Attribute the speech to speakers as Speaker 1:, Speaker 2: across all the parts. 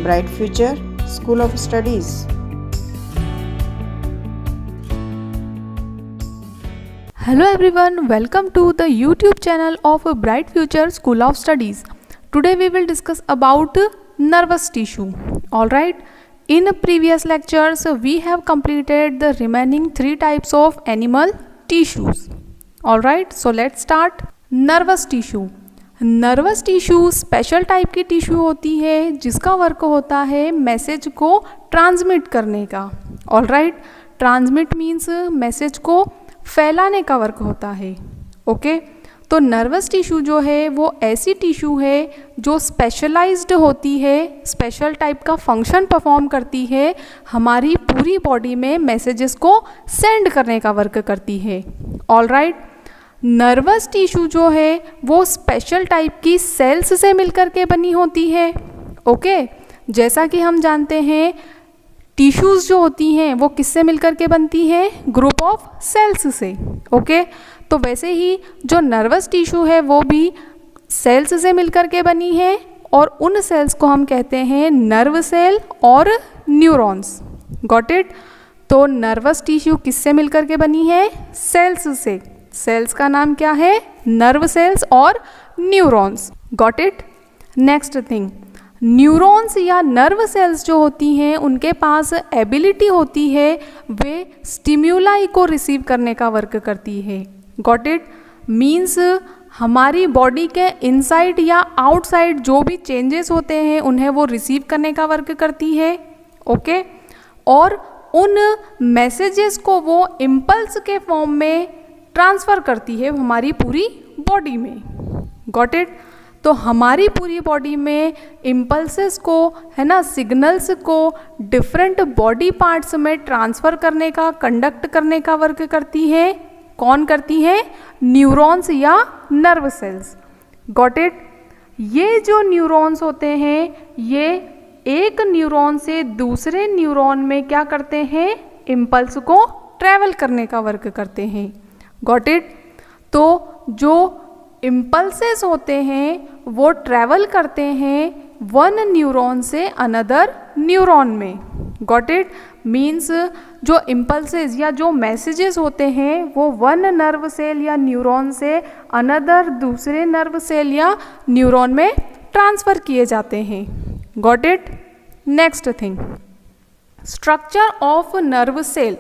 Speaker 1: Bright Future School of Studies.
Speaker 2: Hello everyone, welcome to the YouTube channel of Bright Future School of Studies. Today we will discuss about nervous tissue. Alright, in previous lectures we have completed the remaining 3 types of animal tissues. Alright, so let's start. Nervous tissue. Nervous tissue special type की tissue होती है जिसका work होता है message को transmit करने का. Alright, transmit means message को फैलाने का वर्क होता है. ओके, तो नर्वस टिश्यू जो है वो ऐसी टिश्यू है जो स्पेशलाइज्ड होती है, स्पेशल टाइप का फंक्शन परफॉर्म करती है, हमारी पूरी बॉडी में मैसेजेस को सेंड करने का वर्क करती है. ऑलराइट, नर्वस टिश्यू जो है वो स्पेशल टाइप की सेल्स से मिलकर के बनी होती है. ओके, जैसा कि हम जानते हैं टिश्यूज़ जो होती हैं वो किससे मिलकर के बनती है? ग्रुप ऑफ सेल्स से. ओके, तो वैसे ही जो नर्वस टिश्यू है वो भी सेल्स से मिलकर के बनी है और उन सेल्स को हम कहते हैं नर्व सेल और न्यूरॉन्स. Got it? तो नर्वस टिश्यू किससे मिलकर के बनी है? सेल्स से. सेल्स का नाम क्या है? नर्व सेल्स और neurons. Got it? Next thing, neurons या नर्व सेल्स जो होती हैं उनके पास एबिलिटी होती है वे स्टिम्युलाई को रिसीव करने का वर्क करती है. Got it? मीन्स हमारी बॉडी के इनसाइड या आउटसाइड जो भी चेंजेस होते हैं उन्हें वो रिसीव करने का वर्क करती है. ओके, और उन मैसेजेस को वो इम्पल्स के फॉर्म में ट्रांसफ़र करती है हमारी पूरी बॉडी में. Got it? तो हमारी पूरी बॉडी में इम्पल्सेस को, है ना, सिग्नल्स को डिफरेंट बॉडी पार्ट्स में ट्रांसफ़र करने का, कंडक्ट करने का वर्क करती है. कौन करती है? न्यूरॉन्स या नर्व सेल्स. Got it? ये जो न्यूरॉन्स होते हैं ये एक न्यूरॉन से दूसरे न्यूरॉन में क्या करते हैं? इम्पल्स को ट्रैवल करने का वर्क करते हैं. Got it? तो जो इम्पल्सेस होते हैं वो ट्रैवल करते हैं वन न्यूरॉन से अनदर न्यूरॉन में. Got it? मीन्स जो इम्पल्सेस या जो मैसेजेस होते हैं वो वन नर्व सेल या न्यूरॉन से अनदर दूसरे नर्व सेल या न्यूरॉन में ट्रांसफ़र किए जाते हैं. Got it? Next thing, structure of nerve cell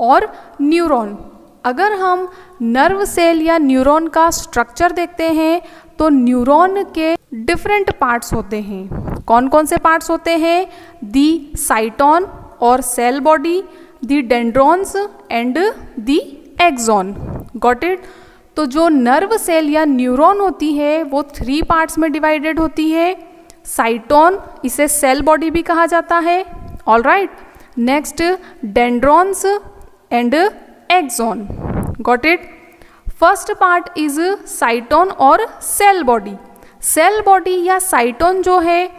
Speaker 2: और न्यूरॉन. अगर हम नर्व सेल या न्यूरॉन का स्ट्रक्चर देखते हैं तो न्यूरॉन के डिफरेंट पार्ट्स होते हैं. कौन कौन से पार्ट्स होते हैं? दी साइटोन और cell body, the dendrons and the axon. Got it? तो जो नर्व सेल या न्यूरॉन होती है वो 3 पार्ट्स में डिवाइडेड होती है. साइटोन, इसे सेल बॉडी भी कहा जाता है. Alright, next dendrons and axon. Got it? First part is cyton और सेल बॉडी. सेल बॉडी या साइटोन जो है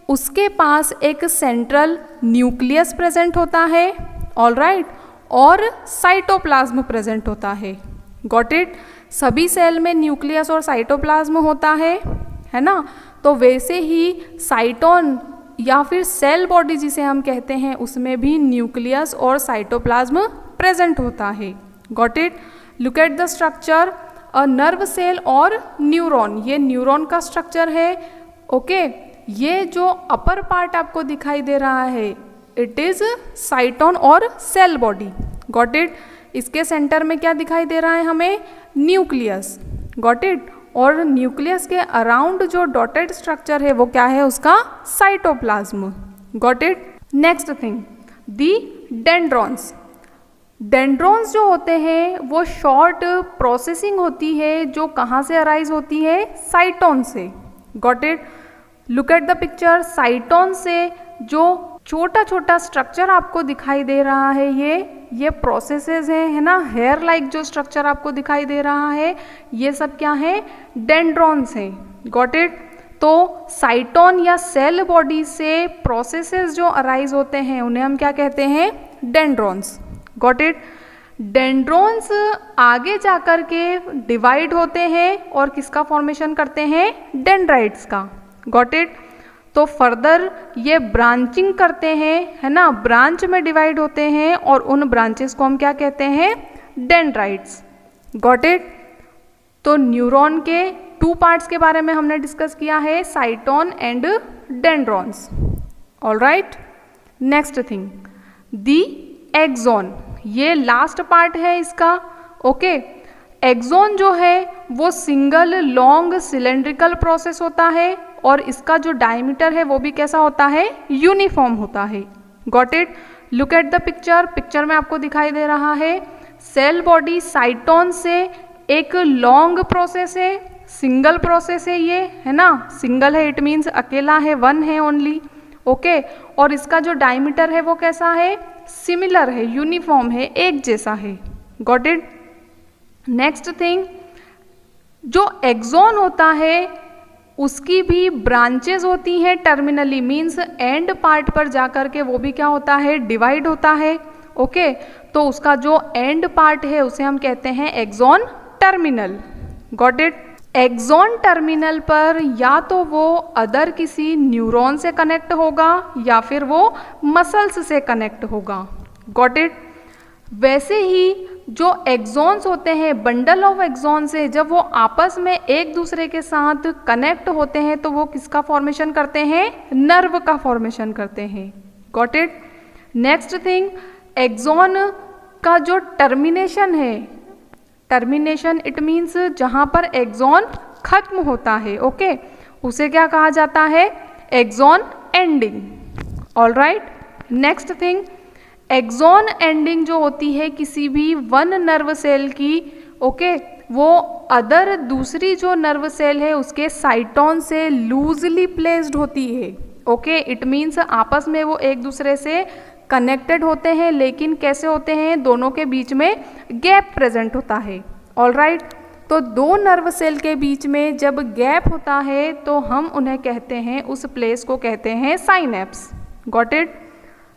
Speaker 2: उसके पास एक सेंट्रल न्यूक्लियस प्रेजेंट होता है. ऑलराइट, और साइटोप्लाज्म प्रेजेंट होता है. Got it? सभी सेल में न्यूक्लियस और साइटोप्लाज्म होता है ना. तो वैसे ही साइटोन या फिर सेल बॉडी जिसे हम कहते हैं उसमें भी न्यूक्लियस और साइटोप्लाज्म प्रेजेंट होता है. Got it? Look at the structure. A nerve cell और न्यूरॉन, ये न्यूरॉन का स्ट्रक्चर है. ओके, ये जो अपर पार्ट आपको दिखाई दे रहा है इट इज साइटोन और सेल बॉडी. Got it? इसके सेंटर में क्या दिखाई दे रहा है हमें? न्यूक्लियस. Got it? और न्यूक्लियस के अराउंड जो डॉटेड स्ट्रक्चर है वो क्या है? उसका cytoplasm. Got it? Next thing, the dendrons. Dendrons जो होते हैं वो शॉर्ट प्रोसेसिंग होती है जो कहाँ से अराइज होती है? साइटोन से. Got it? Look at the picture. साइटोन से जो छोटा छोटा स्ट्रक्चर आपको दिखाई दे रहा है ये प्रोसेसेस है ना. हेयर लाइक जो स्ट्रक्चर आपको दिखाई दे रहा है ये सब क्या है? डेंड्रॉन्स हैं. Got it? तो साइटोन या सेल बॉडी से प्रोसेसेस जो अराइज होते हैं उन्हें हम क्या कहते हैं? डेंड्रॉन्स. Got it? डेंड्रॉन्स आगे जाकर के डिवाइड होते हैं और किसका फॉर्मेशन करते हैं? डेंड्राइट्स का. Got it? तो फर्दर ये ब्रांचिंग करते हैं, है ना, ब्रांच में डिवाइड होते हैं और उन ब्रांचेस को हम क्या कहते हैं, डेंड्राइट्स। Got it. तो न्यूरॉन के 2 पार्ट्स के बारे में हमने डिस्कस किया है, cyton and dendrons. Alright, next thing, the axon, ये लास्ट पार्ट है इसका। ओके, एक्सॉन जो है वो सिंगल लॉन्ग सिलेंड्रिकल प्रोसेस होता है और इसका जो डायमीटर है वो भी कैसा होता है, यूनिफॉर्म होता है। Got it. Look at the picture, picture में आपको दिखाई दे रहा है सेल बॉडी साइटोन से एक लॉन्ग प्रोसेस है, सिंगल प्रोसेस है ये, है ना, सिंगल है इट मीन्स अकेला है, 1 है ओनली। ओके, और इसका जो डायमीटर है वो कैसा है, सिमिलर है, यूनिफॉर्म है, एक जैसा है। Got it. नेक्स्ट थिंग, जो एक्सॉन होता है उसकी भी ब्रांचेस होती हैं टर्मिनली, मीन्स एंड पार्ट पर जाकर के वो भी क्या होता है, डिवाइड होता है। ओके, तो उसका जो एंड पार्ट है उसे हम कहते हैं axon terminal. Got it. Axon terminal पर या तो वो अदर किसी न्यूरॉन से कनेक्ट होगा या फिर वो मसल्स से कनेक्ट होगा। Got it. वैसे ही जो एक्सॉन्स होते हैं, बंडल ऑफ एक्सॉन्स है, जब वो आपस में एक दूसरे के साथ कनेक्ट होते हैं तो वो किसका फॉर्मेशन करते हैं, नर्व का फॉर्मेशन करते हैं। Got it. Next thing, axon का जो टर्मिनेशन है, टर्मिनेशन इट मीन्स जहाँ पर एक्सॉन खत्म होता है, ओके, उसे क्या कहा जाता है, axon ending. Alright, next thing, axon ending जो होती है किसी भी वन नर्व सेल की, ओके, वो अदर दूसरी जो नर्व सेल है उसके साइटोन से लूजली प्लेस्ड होती है। ओके, इट मीन्स आपस में वो एक दूसरे से कनेक्टेड होते हैं, लेकिन कैसे होते हैं, दोनों के बीच में गैप प्रेजेंट होता है। ऑलराइट, तो 2 नर्व सेल के बीच में जब गैप होता है तो हम उन्हें कहते हैं, उस प्लेस को कहते हैं synapse. Got it.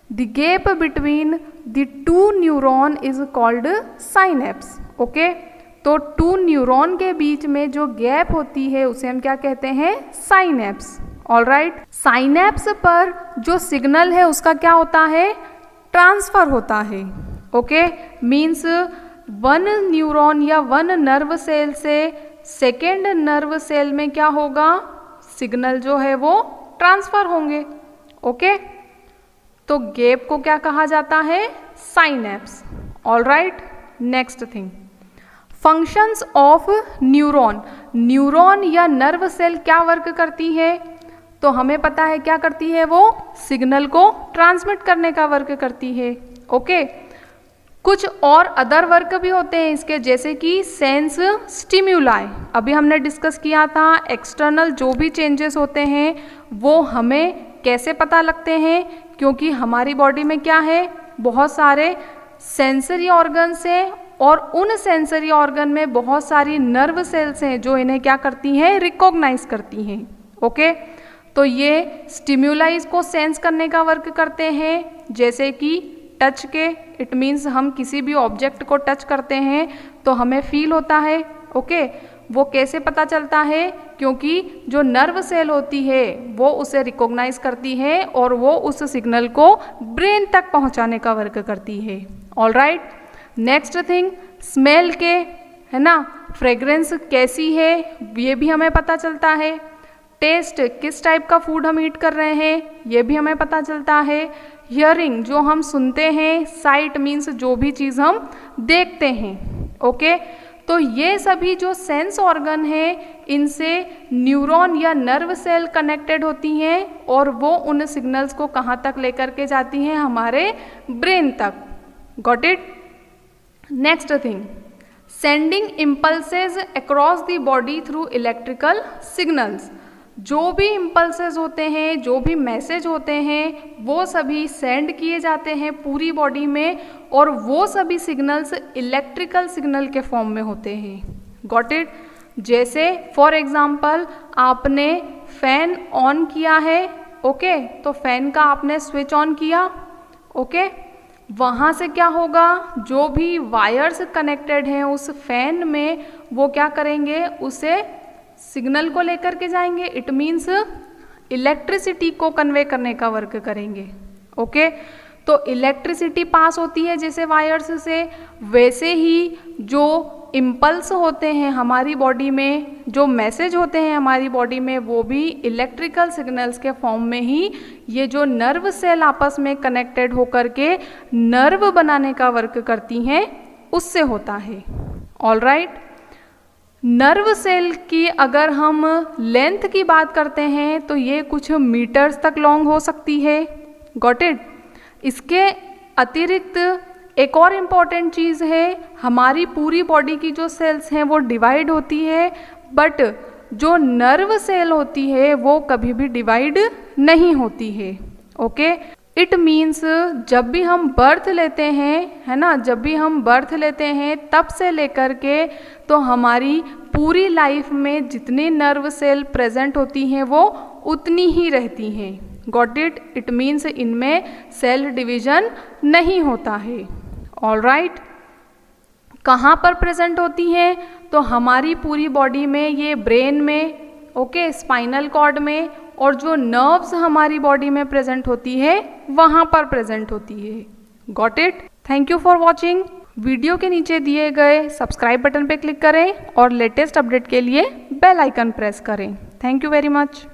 Speaker 2: The gap between the 2 neuron is called synapse. Okay, तो 2 न्यूरॉन के बीच में जो गैप होती है उसे हम क्या कहते हैं, साइनेप्स। ऑलराइट, साइनेप्स पर जो सिग्नल है उसका क्या होता है, ट्रांसफर होता है। ओके, मीन्स 1 न्यूरॉन या 1 नर्व सेल से सेकेंड नर्व सेल में क्या होगा, सिग्नल जो है वो ट्रांसफर होंगे। ओके, तो गैप को क्या कहा जाता है, synapse. Alright, next thing, functions of neuron. Neuron या नर्व सेल क्या वर्क करती है, तो हमें पता है क्या करती है, वो सिग्नल को ट्रांसमिट करने का वर्क करती है। ओके, कुछ और अदर वर्क भी होते हैं इसके, जैसे कि सेंस स्टिम्युलाई, अभी हमने डिस्कस किया था। एक्सटर्नल जो भी चेंजेस होते हैं वो हमें कैसे पता लगते हैं, क्योंकि हमारी बॉडी में क्या है, बहुत सारे सेंसरी ऑर्गन्स हैं और उन सेंसरी ऑर्गन में बहुत सारी नर्व सेल्स हैं जो इन्हें क्या करती हैं, रिकॉग्नाइज करती हैं। ओके, तो ये स्टिम्युलाइज को सेंस करने का वर्क करते हैं, जैसे कि टच के, इट मीन्स हम किसी भी ऑब्जेक्ट को टच करते हैं तो हमें फील होता है। ओके, वो कैसे पता चलता है, क्योंकि जो नर्व सेल होती है वो उसे रिकॉग्नाइज करती है और वो उस सिग्नल को ब्रेन तक पहुंचाने का वर्क करती है। ऑलराइट, नेक्स्ट थिंग, स्मेल के, है ना, फ्रेग्रेंस कैसी है ये भी हमें पता चलता है। टेस्ट, किस टाइप का फूड हम ईट कर रहे हैं ये भी हमें पता चलता है। हियरिंग, जो हम सुनते हैं। साइट मीन्स जो भी चीज़ हम देखते हैं। ओके, तो ये सभी जो सेंस ऑर्गन है इनसे न्यूरॉन या नर्व सेल कनेक्टेड होती हैं और वो उन सिग्नल्स को कहाँ तक लेकर के जाती हैं, हमारे ब्रेन तक। Got it. Next thing, sending impulses across the body through electrical signals. जो भी इम्पल्सेस होते हैं, जो भी मैसेज होते हैं, वो सभी सेंड किए जाते हैं पूरी बॉडी में और वो सभी सिग्नल्स इलेक्ट्रिकल सिग्नल के फॉर्म में होते हैं। Got it. जैसे फॉर एग्जांपल आपने फैन ऑन किया है, ओके, तो फैन का आपने स्विच ऑन किया, ओके, वहाँ से क्या होगा, जो भी वायर्स कनेक्टेड हैं उस फैन में वो क्या करेंगे, उसे सिग्नल को लेकर के जाएंगे। इट मीन्स इलेक्ट्रिसिटी को कन्वे करने का वर्क करेंगे। ओके, तो इलेक्ट्रिसिटी पास होती है जैसे वायर्स से, वैसे ही जो इम्पल्स होते हैं हमारी बॉडी में, जो मैसेज होते हैं हमारी बॉडी में, वो भी इलेक्ट्रिकल सिग्नल्स के फॉर्म में ही ये जो नर्व सेल आपस में कनेक्टेड होकर के नर्व बनाने का वर्क करती हैं, उससे होता है। ऑलराइट, नर्व सेल की अगर हम लेंथ की बात करते हैं तो ये कुछ मीटर्स तक लॉन्ग हो सकती है। Got it. इसके अतिरिक्त एक और इम्पॉर्टेंट चीज़ है, हमारी पूरी बॉडी की जो सेल्स हैं वो डिवाइड होती है, बट जो नर्व सेल होती है वो कभी भी डिवाइड नहीं होती है। ओके, इट मीन्स जब भी हम बर्थ लेते हैं, है ना, जब भी हम बर्थ लेते हैं तब से लेकर के तो हमारी पूरी लाइफ में जितनी नर्व सेल प्रेजेंट होती हैं वो उतनी ही रहती हैं। Got it. इट मीन्स इनमें सेल डिवीजन नहीं होता है। ऑलराइट, कहाँ पर प्रेजेंट होती हैं? तो हमारी पूरी बॉडी में, ये ब्रेन में, ओके, स्पाइनल कॉर्ड में, और जो नर्व्स हमारी बॉडी में प्रेजेंट होती है वहाँ पर प्रेजेंट होती है। Got it. Thank you for watching. Video के नीचे दिए गए सब्सक्राइब बटन पे क्लिक करें और लेटेस्ट अपडेट के लिए बेल आइकन प्रेस करें। Thank you very much.